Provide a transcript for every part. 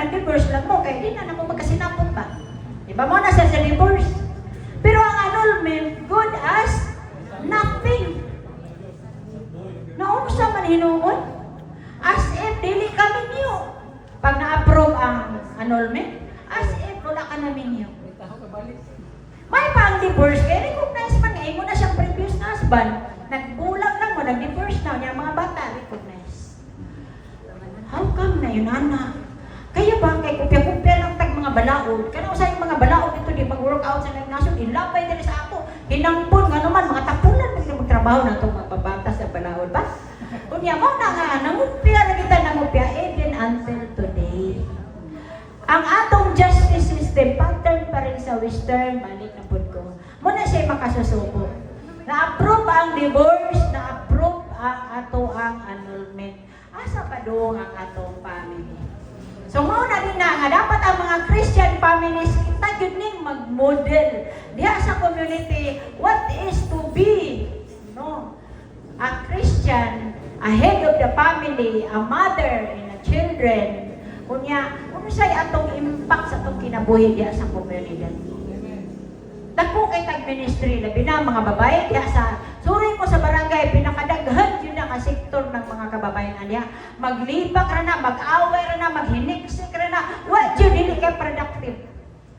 nag-divorce lang mo, kaya di na mo magkasinapot ba? Diba mo na sa divorce? Pero ang annulment, good as nothing. Naunsa man hinuon? As if dili kami niyo. Pag na-approve ang annulment, as if wala ka namin niyo. May pa ang divorce, kaya recognize man nga, mo na siyang previous na husband. Nagbulag lang mo, nag-divorce na, niya mga bata, recognize. How come na yun, Ana? Kaya ba, kay kupya-kupya lang tag mga balaod? Kaya sa yung mga balaod ito, di mag-workout sa nagnasyon, ilapay dali sa ako. Hinampon, nga naman, mga tapunan, magtrabaho na itong mga pabatas sa balaod ba? Kunya mo na nga, nangupya na kita nangupya, even until today. Ang atong justice system, pattern pa rin sa Western, balik na po ko. Muna siya makasusuko. Na-approve ang divorce, na-approve ang ato ang annulment. Asa pa doon ang atong family? So, mauna din na nga, dapat ang mga Christian families, kita yun ning mag-model. Diya sa community, what is to be, no? A Christian, a head of the family, a mother and a children, kunya, kung sa'y atong impact sa atong kinabuhi diya sa komunidad. Dako kay tag-ministry, labi na mga babae, diya sa, suri ko sa barangay, pinakadaghan yun ang sektor ng mga kababayan niya. Maglipak ra na, mag-away ra na, maghiniksik ra na, what yun, hindi kay productive.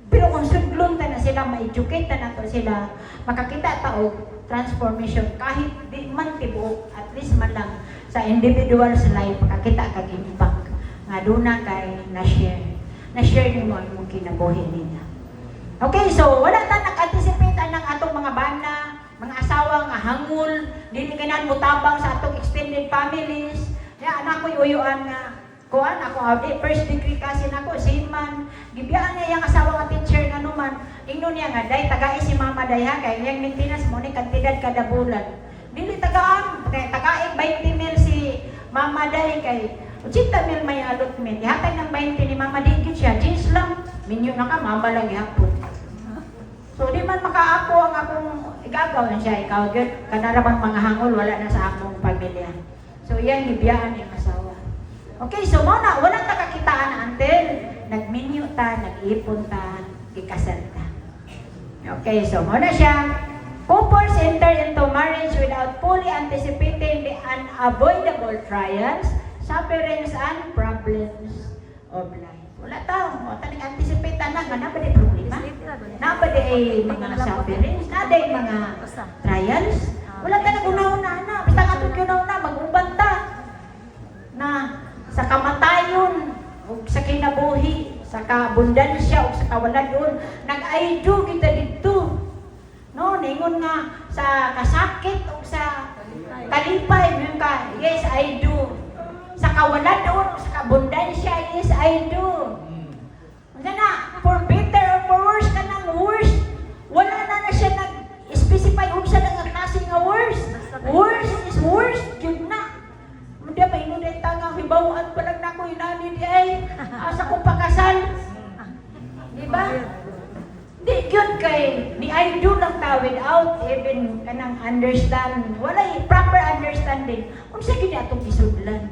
Pero kung sudlon na sila, ma-educate na to sila, makakita tao, transformation, kahit di man tibuok, at least man lang sa individual's life, makakita kag impact. Nga doon na kay na-share niyo mo ang kinabuhi niya. Okay, so wala ta nag-anticipate ng atong mga bana, mga asawa nga hangul, dili kainan mo tabang sa atong extended families. Ya anak ko uyuan nga kuan ako first degree kasi nako seaman. Gibiyaan niya yang asawa nga teacher nga numan. Ingnon niya nga day tagai si mama day ha kay yang maintenance mo ni kantidad kada bulan. Dili tagaan kay tagaig 20 mil si mama day kay 80 mil may allotment. Ihatag ng 20 ni mama din siya. Jeans lang. Minyo na ka mama lang gihapon. So, di man makaako ang akong igagaw na siya, ikaw yun. Kanaraman mga hangol, wala na sa akong pamilya. So, yan, ibiyaan yung asawa. Okay, so muna, walang nakakitaan until nagminyo ta, nag-ipon ta, ikasal ta. Okay, so muna siya. Couples enter into marriage without fully anticipating the unavoidable trials, sufferings, and problems of life. Wala tao, o tanig anticipate na nga, nabali problema, nabali ay mga sufferings, nabali mga trials, wala ka nag-unaw na, basta ka tugyunaw na, mag-ubanta na sa kamatayon, o sa kinabuhi, sa kabundansya, o sa kawalan doon, nag-aido kita dito. No, ningon nga sa kasakit o sa kalipay, yun ka, yes, I do. Sa kawalan doon, sa kabundansya, yes, I do. Na, for better or for worse ka ng worse. Wala na siya nag-specify kung siya ng klase nga worse. Worse is worse, yun na. Hindi ba, inulit tangang hibawaan pa lang na ko inani di ay asa kong pakasal. Diba? Di yun kay, ni I do lang ta without even kanang understand. Wala proper understanding. Kung sa gini atong isudlan.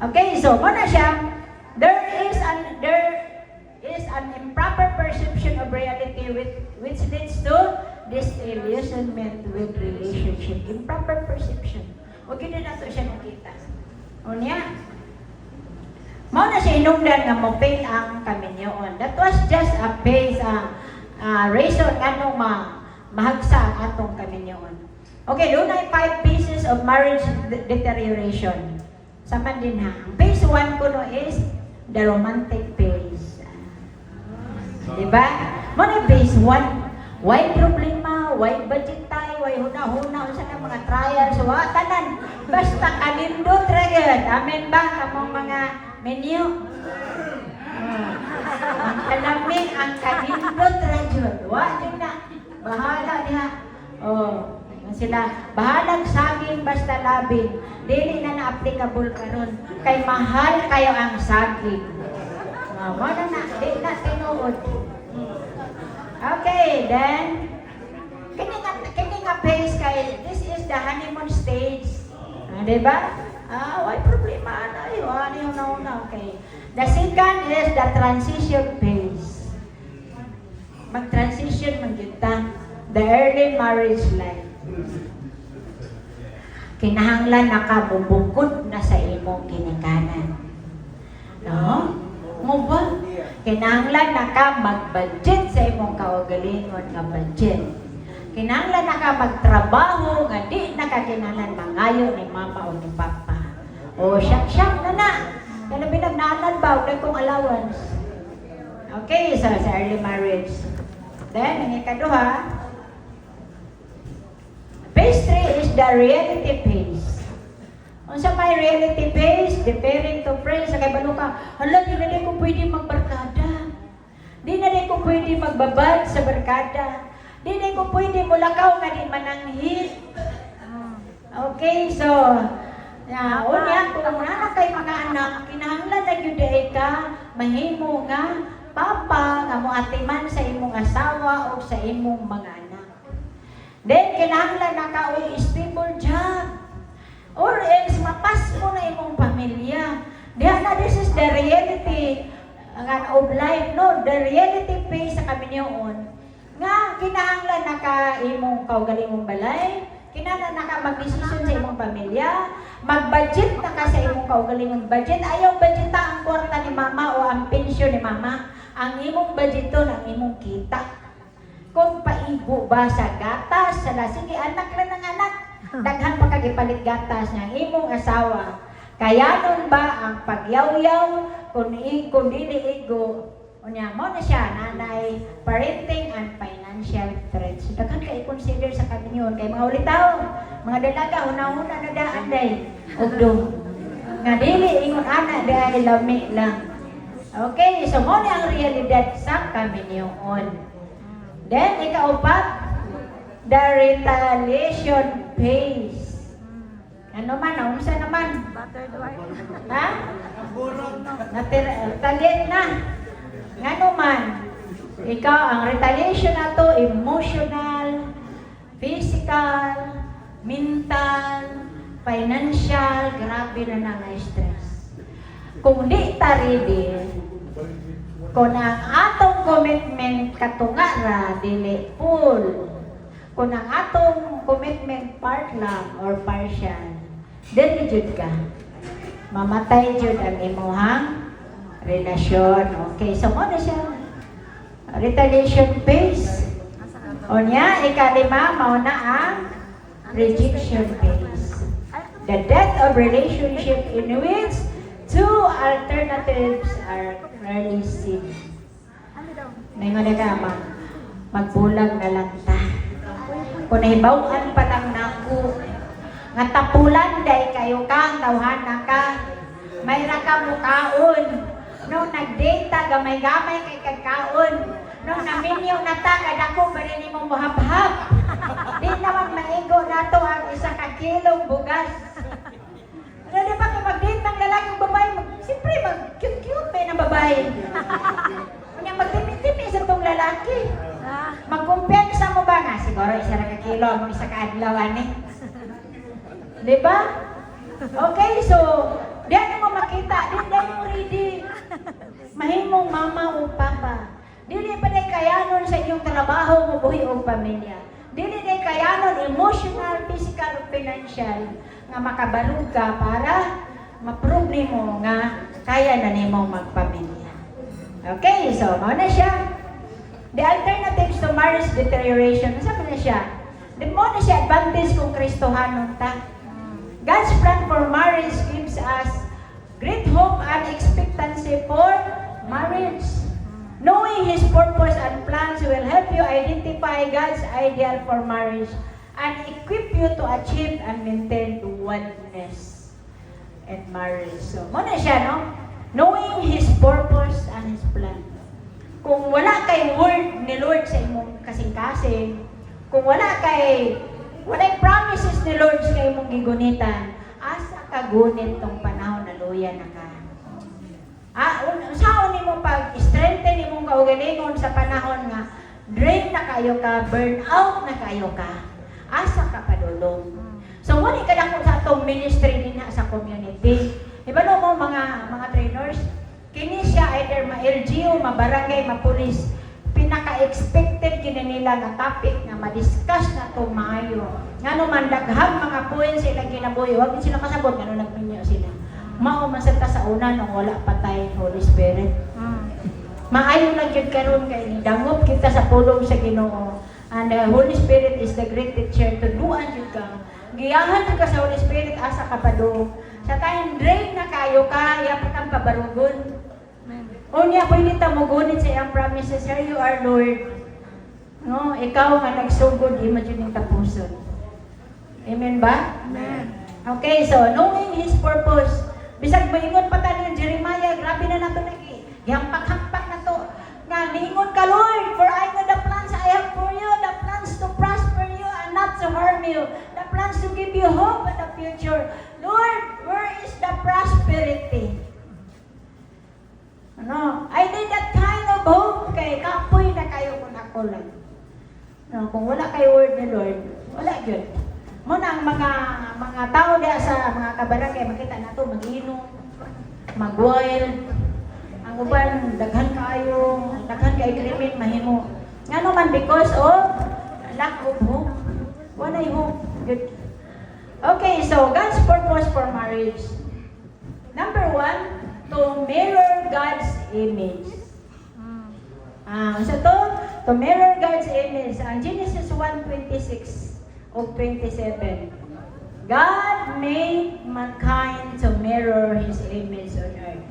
Okay, so muna siya, there is an improper perception of reality which leads to disillusionment with relationship. Improper perception. O gini na to siya nakita. O niya, mao na siya inungdan nga mo fail ang kaminyoon. That was just a base, reason anong mahagsa ang atong kaminyoon. Okay, doon ay 5 pieces of marriage deterioration. Saman din ha. Ang phase 1 ko no is the romantic phase. Diba? Muna phase 1. Why problema? Why budget tayo? Why huna-huna? Sa mga trials? Tanan. Basta kalindot ragad. Amen ba? Kamong mga menu? Ang kalamig, ang kalindot ragad. Yun na. Bahala niya. Sila, bahalag saging basta labing. Dili na na-applicable karon. Kay mahal kayo ang saging. Wala na, di na tinuod. Okay, then, kini nga phase kay, this is the honeymoon stage. Diba? Why problema na yun? Ano yun na? Okay. The second Second is the transition phase. Mag-transition man kita. The early marriage life. Kinahanglan nakabubukod na sa imong ginikanan. No? Mo ba? Kinahanglan naka mag-budget sa imong kaugalingon nga budget. Kinahanglan naka magtrabaho nga di nakakinahanglan mangayo ni mama o ni papa. O syak na na. Kaya binagnaanan ba? Huwag kong allowance. Okay, so sa early marriage. Then, ang ikaduha, phase 3 is the reality phase. Kung sa may reality phase, preparing to pray, sa kay baluka, hala, di na ko pwede magbarkada. Di na ko pwede magbabad sa barkada. Di na ko pwede mulakaw nga di mananghit. Okay, so, unya, kung na kay mga anak, kinahanglan na yun ka, mahimo nga, papa, nga mo atiman sa imong asawa o sa imong mga anak. Then, kinahanglan na ka o stable job. Or else, mapas mo na imong pamilya. Diyan na, this is the reality of life, no? The reality phase sa kami niyoon. Nga, kinahanglan na ka imong kaugalingong balay, kinahanglan na ka mag-decision sa imong pamilya, mag-budget na ka sa imong kaugalingong budget. Ayaw budget ang kwarta ni mama o ang pensyon ni mama. Ang imong budget to, ang imong kita. Kung paibo ba sa gatas, sige, anak lang ng anak. Daghan pa kagipalit gatas ng imong asawa. Kaya nun ba ang pagyaw-yaw, kung dili-igo, unya mo na siya, nanay, parenting and financial threats. Daghan ka i-consider sa kami yun. Kaya mga ulitaw, mga dalaga, una-una na daan day. Ugdong. Nga dili, ingon anak, dahil lami lang. Okay, so mo na ang realidad sa kami yun. Then, ikaupat, the retaliation phase. Ano man, naunsa naman? Ha? Retaliate na. Ano man? Ikaw, ang retaliation na to, emotional, physical, mental, financial, grabe na stress. Kung di ta ready, kung ang atong commitment katunga ra, dili full. Kung ang atong commitment part lang or partial, dili jud ka. Mamatay jud ang imuhang relasyon. Okay, so mo na siya. Retaliation phase. O niya, ikalima, mauna ang rejection phase. The death of relationship in which two alternatives are rarely seen. Ngayon na ka, magbulag na lang ta. Kung nahibawan pa lang naku, nga tapulan day kayo ka, tawhana ka, mayra ka mukaon. Nung nag-data, gamay-gamay kay kagkaon. Nung naminyo na ta, kadako ba rin mong buhab-hab. Di naman maigo na to ang isa kakilong bugas. Ano di ba kung mag-date ng lalaking babae, siyempre mag-cute-cute pa ng babae. Kanya magtimi-timi sa itong lalaki. Magkumpiyansa mo ba nga? Siguro isa na kakilo, mga isa kaadlaw, ani. Di ba? Okay, so, diyan mo makita, diyan mo ready. Mahimong mama o papa. Dili pa day kayanon sa inyong trabaho mo buhi o pamilya. Dili day kayanon emotional, physical, o financial nga makabalog ka para ma-prove mo nga kaya na nimo magpamilya. Okay, so mao na siya. The alternatives to marriage deterioration, sabi na siya. Di mo na siya advantage kung Kristohanon ta. God's plan for marriage gives us great hope and expectancy for marriage. Knowing His purpose and plans will help you identify God's ideal for marriage and equip you to achieve and maintain oneness in marriage. So, muna siya, no? Knowing His purpose and His plan. Kung wala kay word ni Lord sa imong kasing-kasing, kung wala promises ni Lord sa imong gigunitan, asa ka gunit tong panahon na luya na ka. Saan ni mo pag-strengthen ni mong kaugalingon sa panahon nga drain na kayo ka, burn out na kayo ka, asa ka padulong. So, muna ka lang sa itong ministry din sa community. Iba mo mga trainers, Kini siya either ma-LGU, ma-barangay, ma-pulis. Pinaka-expected kini nila nga topic nga ma-discuss na to maayo. Ngano man daghang mga points sila kinabuhi, wag din sila kasabot ngano nagminyo sila. Mao man sa una nung wala patay Holy Spirit. Maayo lang jud karon kay dangop kita sa pulong sa Ginoo. And the Holy Spirit is the great teacher to duan jud ka. Giyahan jud ka sa Holy Spirit asa ka pa do. Sa time drain na kayo kaya pa kang pabarugon. Unya pwede ta mo gunit sa iyang promises, Sir, you are Lord. No, ikaw nga nagsugod imagine ning tapuson. Amen ba? Amen. Okay, so knowing His purpose. Bisag moingon pa ta ni Jeremiah, grabe na nato lagi. Gihampak-hampak na to. Nga niingon ka, Lord, for I know the plans I have for you, the plans to prosper you and not to harm you, the plans to give you hope in the future. Lord, where is the prosperity? Ano? I need that kind of hope kay kapoy na kayo kung ako lang. No, kung wala kay word ni Lord, wala yun. Muna ang mga tao diya sa mga kabarangay, makita na to, mag-inom, mag-wild. Ang uban, daghan kayo krimen, mahimo. Nga naman, because of lack of hope. Wala hope. Good. Okay, so God's purpose for marriage. Number 1, to mirror God's image. So to mirror God's image. Ang Genesis 1:26 of 27. God made mankind to mirror His image on earth.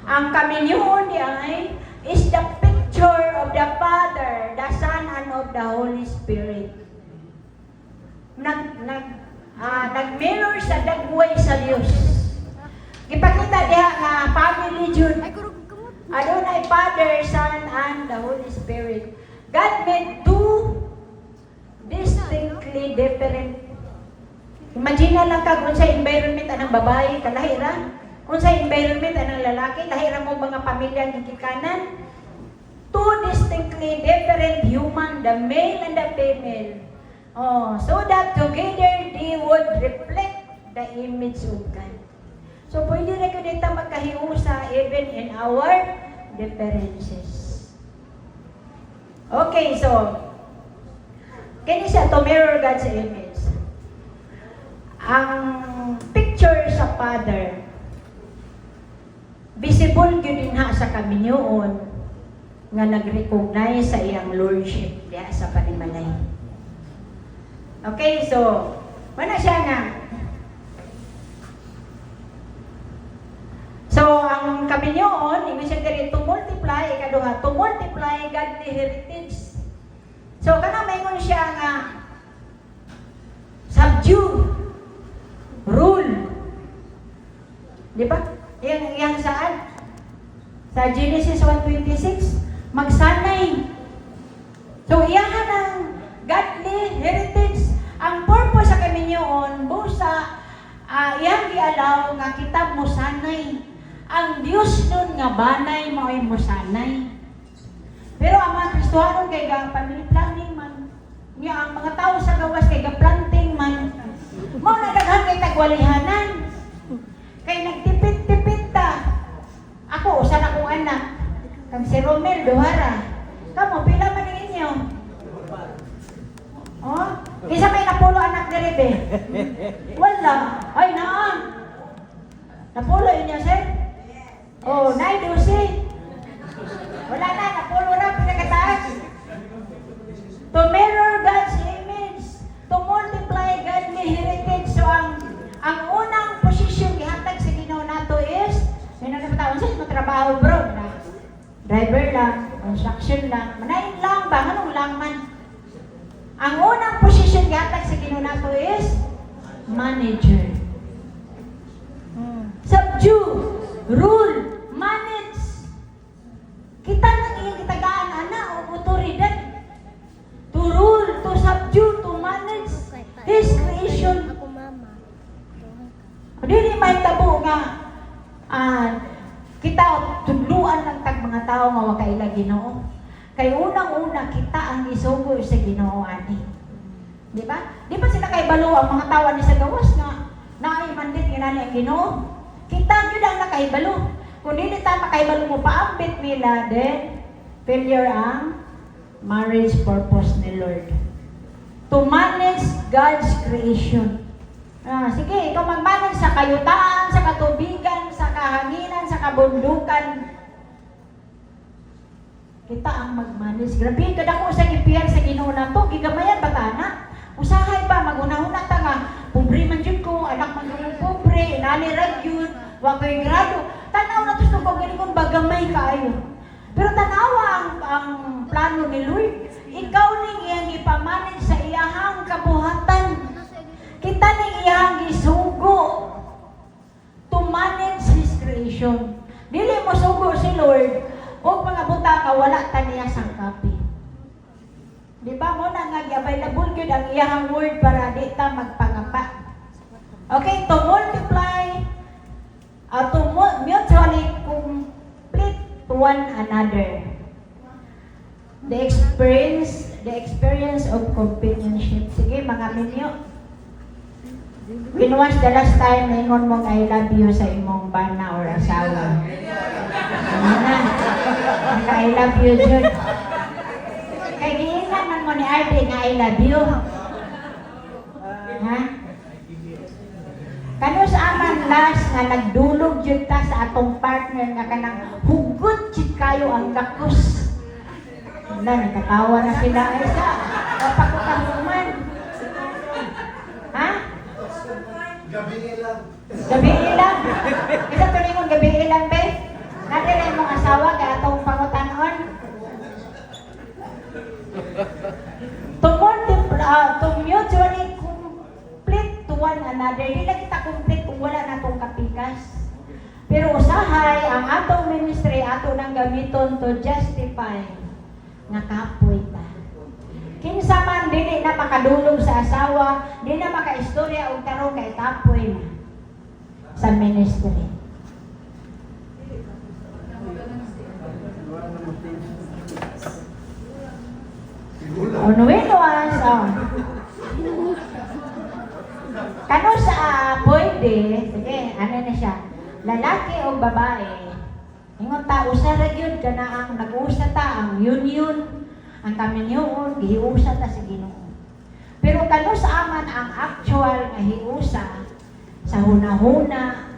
Ang kaminyoon ay is the picture of the Father, the Son, and of the Holy Spirit. Nag-mirror sa dagway sa Diyos. Ipakita diha nga family jud. Adonai Father, Son, and the Holy Spirit. God made two distinctly different. Imagine lang ka kung sa environment anang babae kalahira, kung sa environment anang lalaki, lahira mo mga pamilya ang gigikanan. Two distinctly different human, the male and the female. So that together they would reflect the image of God. So, pwede na ko dito magkahiusa even in our differences. Okay, so, kini siya to mirror God's image. Ang picture sa Father, visible yun din ha sa kaminyoon nga nag-recognize sa iyang lordship diya sa panimalay. Okay, so, wala siya nga. So, ang kaminyoon, ibig sabihin to multiply, ikaduha, to multiply godly heritage. So, kana mayroon siya nga subdue, rule. Di ba? Yang saan? Sa Genesis 1:26, magsanay. So, iyahan ang godly heritage. Ang purpose sa kaminyoon, busa, iyang gialaw nga kita mo sanay. Ang Diyos nun nga banay mao'y mo sanay. Pero ang mga Kristohanon kay family planning man. Nga ang mga tao sa gawas kay planting man. Mo nagdaghan kay tagwalihanan. Kay nagtipid-tipid ta. Ako, usan akong anak. Kang si Romel Duhara. Kamo, pila man ninyo? Oh? Kisa may napulo anak ni Rebe. Wala. Ay, naan. Napulo yun niya, sir? Oh, naidusi. Wala na, napulo na, pinagkataas. To mirror God's image, to multiply godly heritage. So, ang unang posisyon gihatag sa Ginoo nato is, may nagpatawon sa trabaho, bro, na driver lang, construction lang, manayin lang ba? Anong lang man? Ang unang posisyon gihatag sa Ginoo nato is manager. Subdue, rule, manage. Kita nang iyang kitagaan, ana, o otoridad. To rule, to subdue, to manage His creation. Dili may tabo nga, kita tudluan lang tag mga tao nga wakaila Ginoo. Kay unang-una kita ang isugo sa Ginoo ani. Di ba? Di ba sila kay balo ang mga tawa ni sa gawas nga naay mandit inani ang Ginoo? Kita gyud ang nakaibalo. Kung hindi ta makaibalo mo paambit nila, then failure ang marriage purpose ni Lord. To manage God's creation. Sige, ikaw mag-manage sa kayutaan, sa katubigan, sa kahanginan, sa kabundukan. Kita ang mag-manage. Grabe, kada ko sa gipiyan sa Ginoo na to, gigamayan batana. Usahay pa, mag-una-una ta nga. Pobre man dyan ko, anak man dyan pobre, inalirag yun, wakoy grado. Tanaw na to kung galing bagamay kaayo. Pero tanawa ang plano ni Lord. Ikaw ning iyang ipamanage sa iyahang kabuhatan. Kita ning iyang isugo to manage His creation. Dili mo sugo si Lord, o mga buta ka, wala ta niya sangkapi. Di ba mo na nga available yun ang iyang word para di ta magpangapa. Okay, to multiply, to mutually complete to one another. The experience of companionship. Sige, mga minyo. When was the last time na ingon mong I love you sa imong bana or asawa? Ano na? I love you, Jude. Kaya giingan man mo ni Ardy nga I love you. Ha? Kano sa aman last nga nagdulog jud ta sa atong partner nga kanang hugot jud kayo ang dakos. Wala, nagkatawa na sila ay sa pakukahuman. Ha? Gabi ilang. Gabi ilang. Isa tulingon gabi ilang, be? Nadire mong asawa kaya atong pangutanon. To mutually complete to one another. Di na kita complete kung wala na itong kapikas. Pero usahay, ang atong ministry, ato nang gamiton to justify nga kapoy ta. Kinsa man dili na makadulog sa asawa, di na makaistorya og tarong kay kapoy na sa ministry. Unuin was, kano sa pwede, sige, ano na siya, lalaki o babae, ingon ta, usa ra gyud kana ang nag-usa ta, ang union, ang kaminyoon, gihiusa ta sa Ginoo. Pero kano sa aman ang actual nga hiusa sa hunahuna,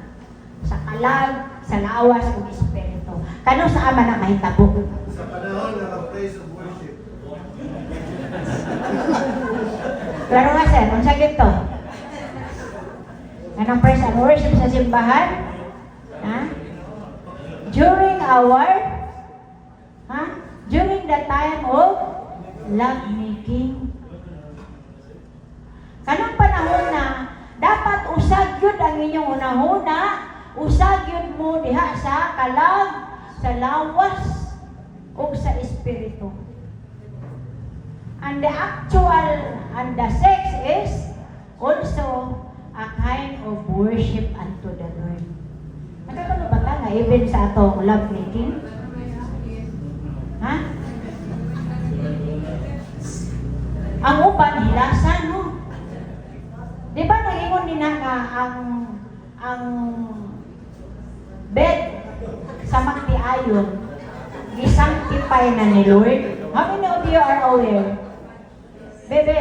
sa kalag, sa lawas ug espiritu. Kano sa aman ang mahitabo? Sa panahon ng praise of worship. Klaro nga sir, kung sa gito. Anong praise and worship sa simbahan? Ha? During our, ha? During the time of love making. Kanang panahon na, dapat usag yun ang inyong unahuna, usag yun mo diha sa kalag, sa lawas, o sa espiritu. And the actual, and the sex is also a kind of worship unto the Lord. Nakakano ba ta nga even sa atong love making? Ha? Ang uban hilasan, no? Di ba nag-ingon nila nga ang bed sa magtiayon gisanctify na ni Lord? How many of you are aware? Bebe,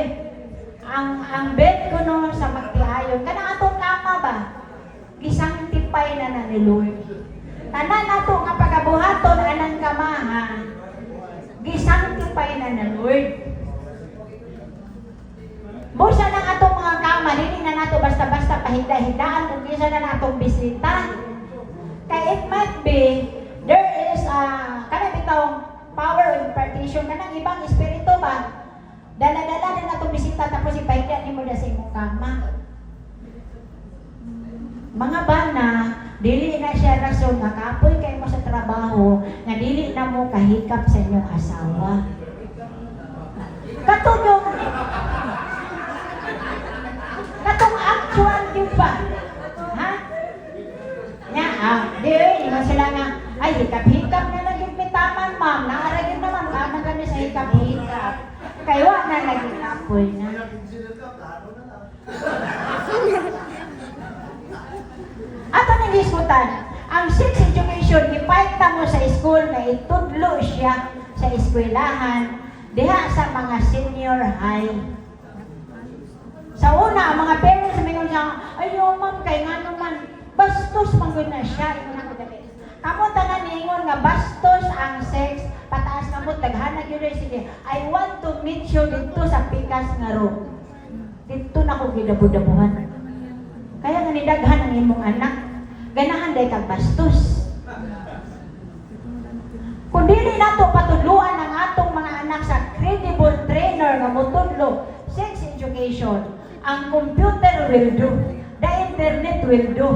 ang bed ko no sa magtiayon, kanang atong kama ba? Gisanctify na ni Lord. Tanan nato nga pagabuhaton anang kamahan, gisanctify na ni Lord. Busa ng atong mga kama, hindi na nato basta-basta pahinda-hindaan kung kisa na natong bisita. Kaya it might be, there is kanang itong power of impartation, kanang ibang espiritu ba? Dala-dala na natong bisita tapos ipahinda ni mo na sa imong kama. Mga bana, dili na siya rason, makapoy kayo mo sa trabaho, na dili na mo kahikap sa inyong asawa. Katong actual yun ba? Ha? Nya, di naman sila nga, ay, hikap-hikap na naging pitaman, ma'am. Naaragin naman, kama kami sa hikap-hikap. Kayo na naging apoy na. Ato nang iskutan, Ang sex education, ipight na mo sa school na itudlo siya sa eskwelahan, diha sa mga senior high. Sa una, ang mga parents may niya, ayaw ma'am, kay nga naman, bastos manggod na siya. Kamu tanan ningon nga bastos ang sex, pataas na mo, taghanag yun sige, I want to meet you dito sa pikas nga room. Dito na ko gidabudabuhan. Kaya nga nidaghan ang imong anak, ganahan day kag bastos. Kung dili nato patudluan ang atong mga anak sa credible trainer nga motudlo sex education, ang computer will do, the internet will do,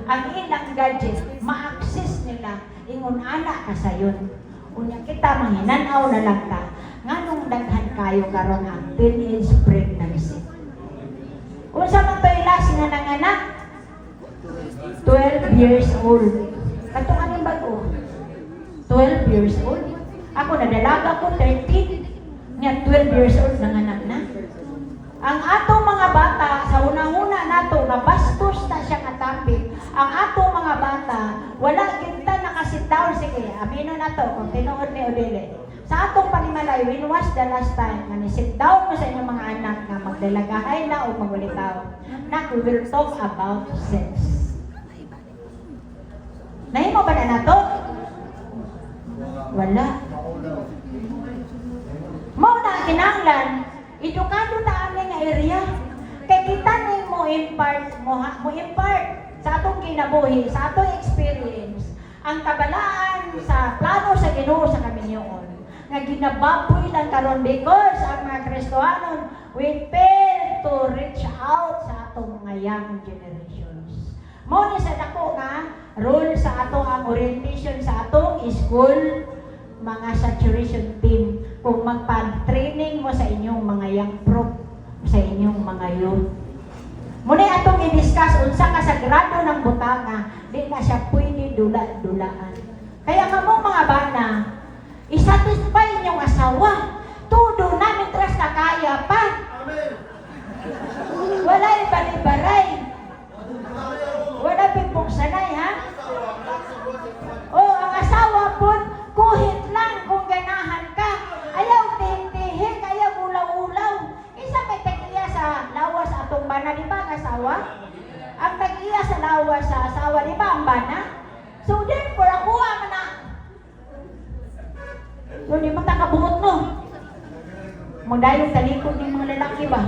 ang ilang gadget, ma-access nila, ingon ana ka sayon. Unya kita manghinanaw na lang ka, nganong daghan kayo karon ang teenage pregnancy. Unsa man to ilas nga nanganak? 12 years old. Katong anong bago? 12 years old. Ako nadalaga ko 13. Nga 12 years old nanganak na. Ang atong mga bata, sa unang-una nato, nabastos na siya katapik. Ang atong mga bata, wala kita nakasitaw. Sige, amino na to, kung tinuod ni Odile. Sa atong panimalay, when was the last time na ni-sit down mo sa inyong mga anak na magdalagahay na o magulitaw? Na we will talk about sex. Nahimo ba na nato? Wala. Mao na kinahanglan, edukado ta amin nga area. Kay kita ning mo impart sa atong kinabuhi, sa atong experience, ang kabalaan sa plano sa Ginoo sa kaminyoon nga ginababoy lang karon because ang mga Kristohanon we fail to reach out sa atong mga young generations. Mo ni sa dako nga role sa ato ang orientation sa atong school, mga saturation team, kung magpa-training mo sa inyong mga young prof, sa inyong mga youth. Muna atong i-discuss unsa ka sa grado ng butanga, di na siya pwede dula-dulaan. Kaya kamong mga bana, isatisfy inyong asawa. Tudo namin tras na kaya pa. Wala ibalibaray. Wala pipong sanay, ha? O, ang asawa po, kuhit lang kung ganahan ka. Ayaw tihik-tihik, ayaw ulaw-ulaw. Isa may tag-iya sa lawas atong bana, di ba ang asawa? Ang tag-iya sa lawas sa asawa, di ba ang bana? So therefore, ako ang na. So di mo takabungot no. Magdayong talikod ng mga lalaki ba?